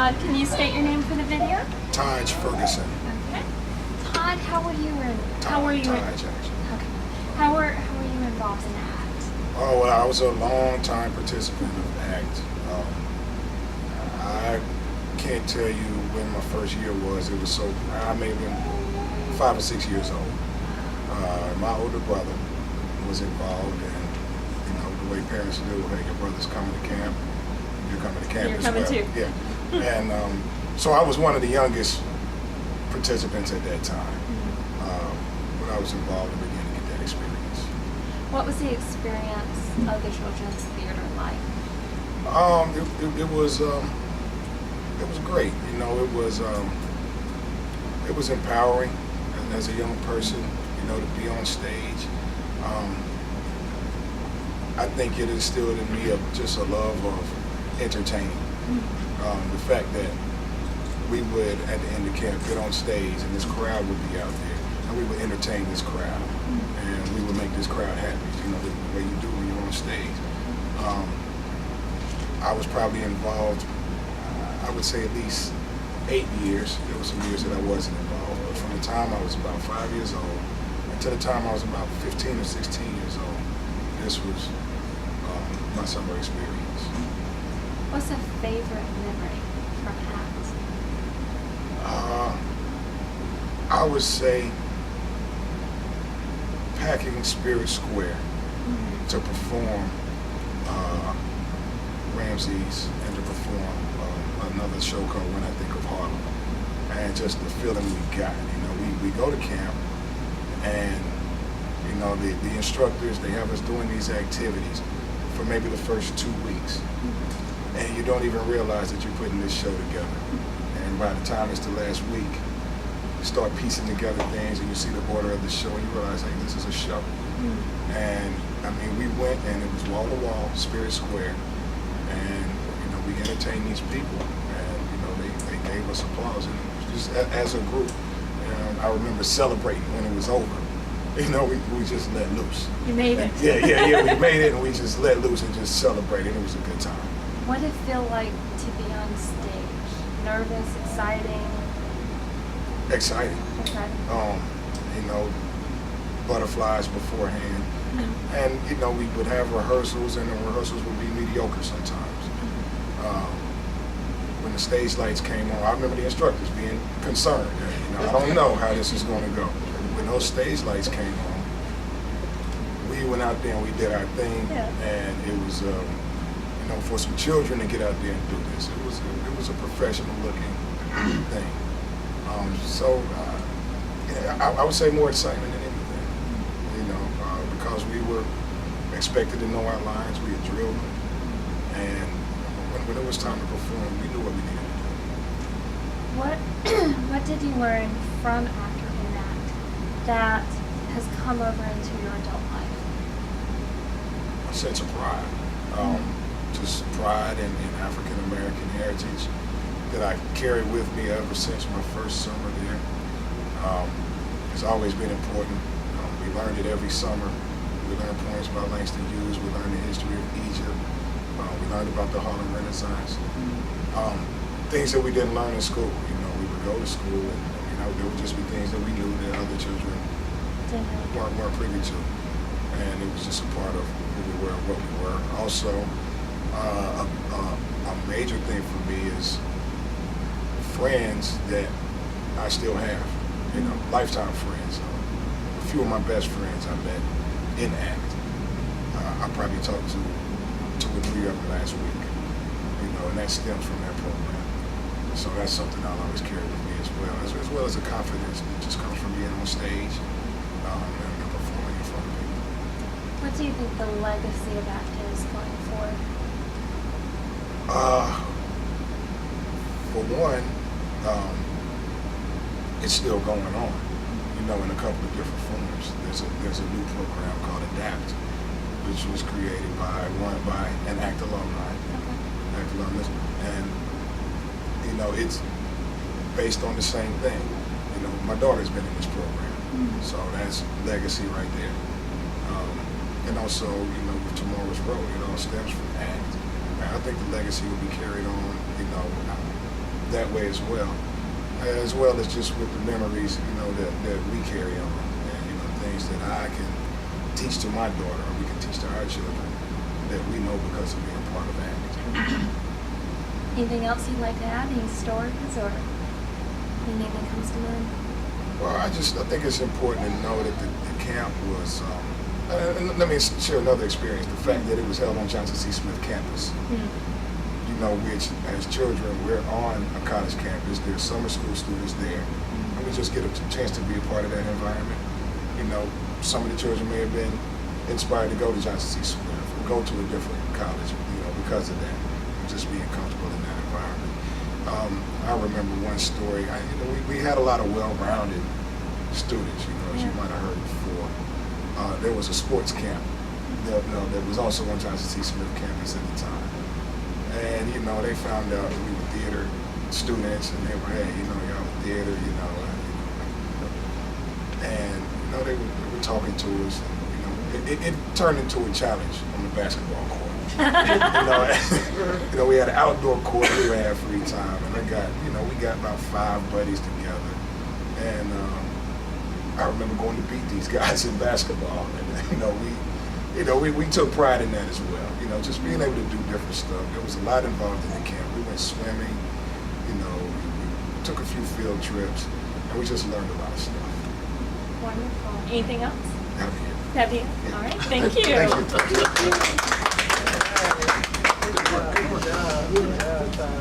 Todd, can you state your name for the video? TajFerguson. Okay. Todd, how were you Taj, actually. Okay. How were you involved in ACT? Oh, well, I was a long-time participant of ACT. I can't tell you when my first year was. It was so, I may have been 5 or 6 years old. My older brother was involved, and you know, the way parents do, hey, your brother's coming to camp, you're coming to camp as well. You're coming too. Yeah. And so I was one of the youngest participants at that time. But I was involved and began to get that experience. What was the experience of the Children's Theater like? It was great. You know, it was empowering, and as a young person, you know, to be on stage. I think it instilled in me just a love of entertaining. The fact that we would, at the end of camp, get on stage and this crowd would be out there, and we would entertain this crowd, and we would make this crowd happy, you know, the way you do when you're on stage. I was probably involved, I would say at least 8 years. There were some years that I wasn't involved, but from the time I was about 5 years old until the time I was about 15 or 16 years old, this was my summer experience. What's a favorite memory from ACT? I would say packing Spirit Square to perform Ramses and to perform another show called When I Think of Harlem. And just the feeling we got. You know, we go to camp, and you know, the instructors, they have us doing these activities for maybe the first 2 weeks. And you don't even realize that you're putting this show together. And by the time it's the last week, you start piecing together things, and you see the order of the show, and you realize, hey, this is a show. And I mean, we went, and it was wall to wall, Spirit Square, and you know, we entertained these people, and you know, they gave us applause, and just as a group, I remember celebrating when it was over. You know, we just let loose. You made it. Yeah, we made it, and we just let loose and just celebrated. It was a good time. What did it feel like to be on stage? Nervous, exciting? Exciting. Okay. You know, butterflies beforehand. And, you know, we would have rehearsals, and the rehearsals would be mediocre sometimes. When the stage lights came on, I remember the instructors being concerned. You know, I don't know how this is going to go. When those stage lights came on, we went out there and we did our thing, and it was, you know, for some children to get out there and do this, it was a professional looking thing. I would say more excitement than anything, you know, because we were expected to know our lines, we had drilled them, and when it was time to perform, we knew what we needed to do. What did you learn from African ACT that has come over into your adult life? A sense of pride, just pride in African American heritage that I carry with me ever since my first summer there. It's always been important. We learned it every summer. We learned poems about Langston Hughes. We learned the history of Egypt. We learned about the Harlem Renaissance. Things that we didn't learn in school. You know, we would go to school, and you know, there would just be things that we knew that other children weren't privy to, and it was just a part of who we were and what we were. Also, a major thing for me is friends that I still have. You know, lifetime friends. A few of my best friends I met in ACT. I probably talked to 2 or 3 of them last week. You know, and that stems from that program. So that's something I'll always carry with me as well as the confidence that just comes from being on stage and performing in front of people. What do you think the legacy of ACT is going forward? For one, it's still going on, you know, in a couple of different forms. There's a new program called ADAPT, which was created run by an ACT alumni, ACT alumnus, and you know, it's based on the same thing. You know, my daughter's been in this program, so that's legacy right there. And also, you know, with Tomorrow's Road, it all stems from ACT. And I think the legacy will be carried on, you know, that way as well as just with the memories, that we carry on, and things that I can teach to my daughter, or we can teach to our children, that we know because of being part of that. Anything else you'd like to add? Any stories or anything that comes to mind? Well, I think it's important to know that the camp was, and let me share another experience, the fact that it was held on Johnson C. Smith campus. Which as children, we're on a college campus, there's summer school students there, and we just get a chance to be a part of that environment. Some of the children may have been inspired to go to Johnson C. Smith or go to a different college, because of that, just being comfortable in that environment. I remember one story, we had a lot of well-rounded students, as you might have heard before. There was a sports camp that was also on Johnson C. Smith campus at the time. And, they found out that we were theater students, and they were, hey, y'all are theater, and, they were talking to us, and, it turned into a challenge on the basketball court. We had an outdoor court, we had free time, and we got about 5 buddies together, and I remember going to beat these guys in basketball, and, we took pride in that as well. Just being able to do different stuff. There was a lot involved in the camp. We went swimming, we took a few field trips, and we just learned a lot of stuff. Wonderful. Anything else? That'd be it. Yeah. All right. Thank you. Thank you. Good job.